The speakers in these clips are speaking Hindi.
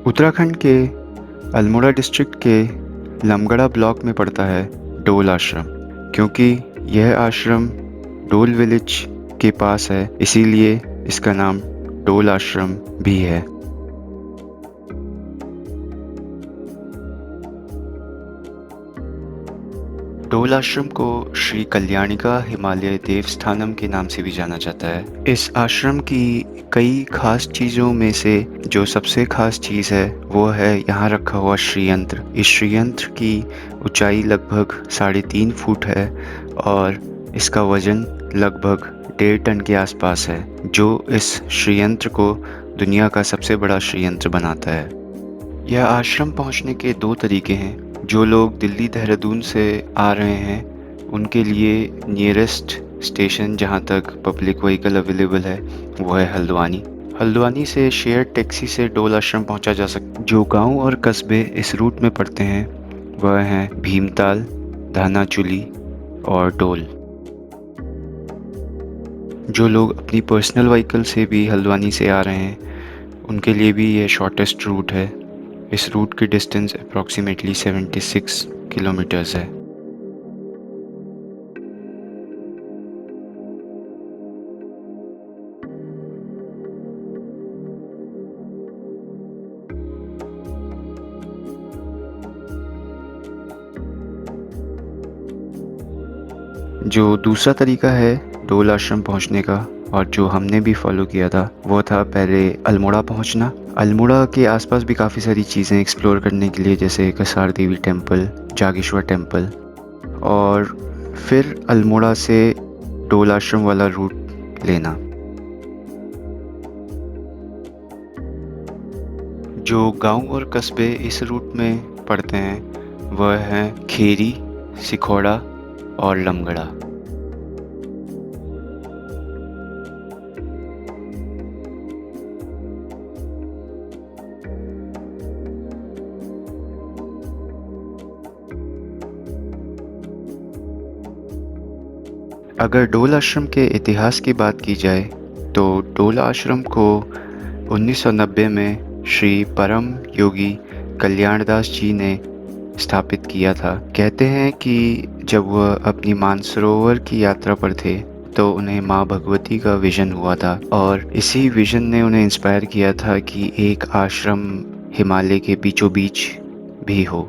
उत्तराखंड के अल्मोड़ा डिस्ट्रिक्ट के लमगड़ा ब्लॉक में पड़ता है डोल आश्रम। क्योंकि यह आश्रम डोल विलेज के पास है, इसीलिए इसका नाम डोल आश्रम भी है। डोल आश्रम को श्री कल्याणिका हिमालय देवस्थानम के नाम से भी जाना जाता है। इस आश्रम की कई खास चीज़ों में से जो सबसे खास चीज़ है वो है यहाँ रखा हुआ श्रीयंत्र। इस श्रीयंत्र की ऊंचाई लगभग 3.5 फुट है और इसका वजन लगभग 1.5 टन के आसपास है, जो इस श्रीयंत्र को दुनिया का सबसे बड़ा श्रीयंत्र बनाता है। यह आश्रम पहुंचने के 2 तरीके हैं। जो लोग दिल्ली देहरादून से आ रहे हैं उनके लिए नियरेस्ट स्टेशन जहां तक पब्लिक व्हीकल अवेलेबल है वो है हल्द्वानी। हल्द्वानी से शेयर टैक्सी से डोल आश्रम पहुंचा जा सकता है। जो गांव और कस्बे इस रूट में पड़ते हैं वह हैं भीमताल, धानाचुली और डोल। जो लोग अपनी पर्सनल व्हीकल से भी हल्द्वानी से आ रहे हैं उनके लिए भी यह शॉर्टेस्ट रूट है। इस रूट की डिस्टेंस अप्रॉक्सीमेटली 76 किलोमीटर्स है। जो दूसरा तरीका है डोल आश्रम पहुंचने का और जो हमने भी फॉलो किया था वो था पहले अल्मोड़ा पहुंचना। अल्मोड़ा के आसपास भी काफ़ी सारी चीज़ें एक्सप्लोर करने के लिए, जैसे कसार देवी टेम्पल, जागेश्वर टेम्पल, और फिर अल्मोड़ा से डोल आश्रम वाला रूट लेना। जो गांव और कस्बे इस रूट में पड़ते हैं वह हैं खेरी, सिखोड़ा और लमगड़ा। अगर डोल आश्रम के इतिहास की बात की जाए तो डोल आश्रम को 1990 में श्री परम योगी कल्याणदास जी ने स्थापित किया था। कहते हैं कि जब वह अपनी मानसरोवर की यात्रा पर थे तो उन्हें माँ भगवती का विजन हुआ था और इसी विजन ने उन्हें इंस्पायर किया था कि एक आश्रम हिमालय के बीचों बीच भी हो।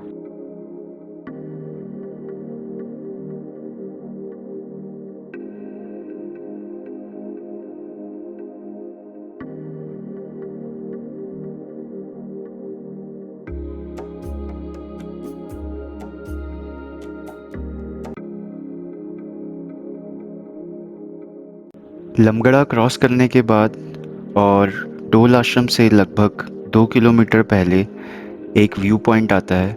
लमगड़ा क्रॉस करने के बाद और डोल आश्रम से लगभग 2 किलोमीटर पहले एक व्यू पॉइंट आता है।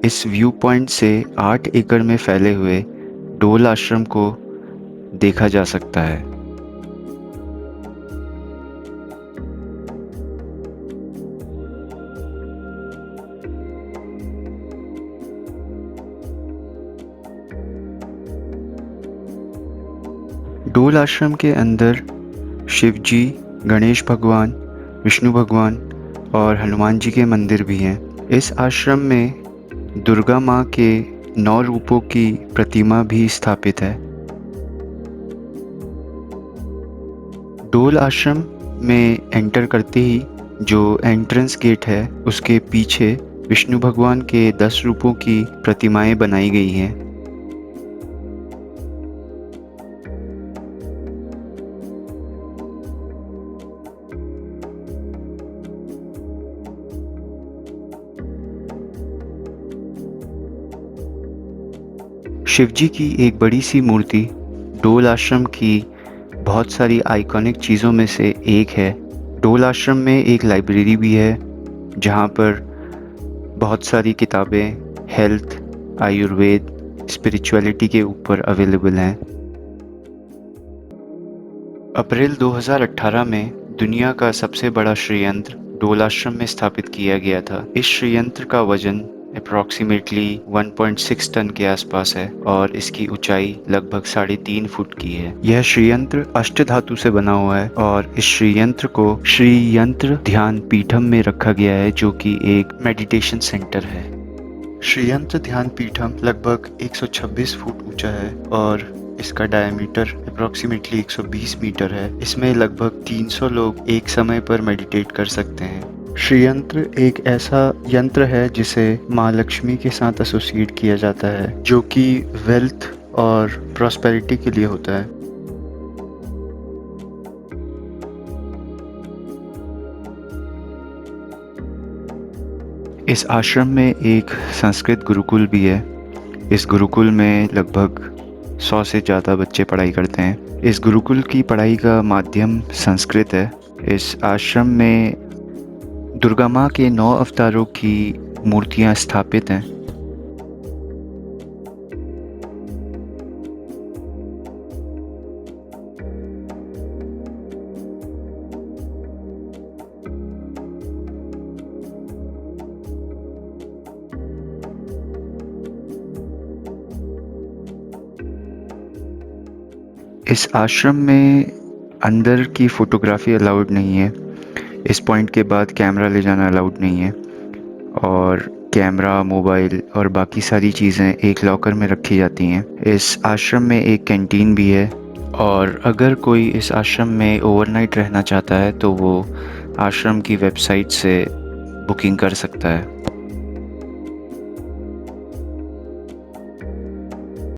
इस व्यू पॉइंट से 8 एकड़ में फैले हुए डोल आश्रम को देखा जा सकता है। डोल आश्रम के अंदर शिव जी, गणेश भगवान, विष्णु भगवान और हनुमान जी के मंदिर भी हैं। इस आश्रम में दुर्गा माँ के 9 रूपों की प्रतिमा भी स्थापित है। डोल आश्रम में एंटर करते ही जो एंट्रेंस गेट है उसके पीछे विष्णु भगवान के 10 रूपों की प्रतिमाएं बनाई गई हैं। शिवजी की एक बड़ी सी मूर्ति डोल आश्रम की बहुत सारी आइकॉनिक चीज़ों में से एक है। डोल आश्रम में एक लाइब्रेरी भी है जहाँ पर बहुत सारी किताबें हेल्थ, आयुर्वेद, स्पिरिचुअलिटी के ऊपर अवेलेबल हैं। अप्रैल 2018 में दुनिया का सबसे बड़ा श्रीयंत्र डोल आश्रम में स्थापित किया गया था। इस श्रीयंत्र का वजन अप्रॉक्सीमेटली 1.6 टन के आसपास है और इसकी ऊंचाई लगभग 3.5 फुट की है। यह श्रीयंत्र अष्टधातु से बना हुआ है और इस श्रीयंत्र को श्री यंत्र ध्यान पीठम में रखा गया है, जो कि एक मेडिटेशन सेंटर है। श्रीयंत्र ध्यान पीठम लगभग 126 फुट ऊंचा है और इसका डायमीटर अप्रॉक्सीमेटली 120 मीटर है। इसमें लगभग 300 लोग एक समय पर मेडिटेट कर सकते हैं। श्रीयंत्र एक ऐसा यंत्र है जिसे माँ लक्ष्मी के साथ एसोसिएट किया जाता है, जो कि वेल्थ और प्रॉस्पेरिटी के लिए होता है। इस आश्रम में एक संस्कृत गुरुकुल भी है। इस गुरुकुल में लगभग 100 से ज़्यादा बच्चे पढ़ाई करते हैं। इस गुरुकुल की पढ़ाई का माध्यम संस्कृत है। इस आश्रम में दुर्गा माँ के 9 अवतारों की मूर्तियाँ स्थापित हैं। इस आश्रम में अंदर की फ़ोटोग्राफ़ी अलाउड नहीं है। इस पॉइंट के बाद कैमरा ले जाना अलाउड नहीं है और कैमरा, मोबाइल और बाकी सारी चीज़ें एक लॉकर में रखी जाती हैं। इस आश्रम में एक कैंटीन भी है और अगर कोई इस आश्रम में ओवरनाइट रहना चाहता है तो वो आश्रम की वेबसाइट से बुकिंग कर सकता है।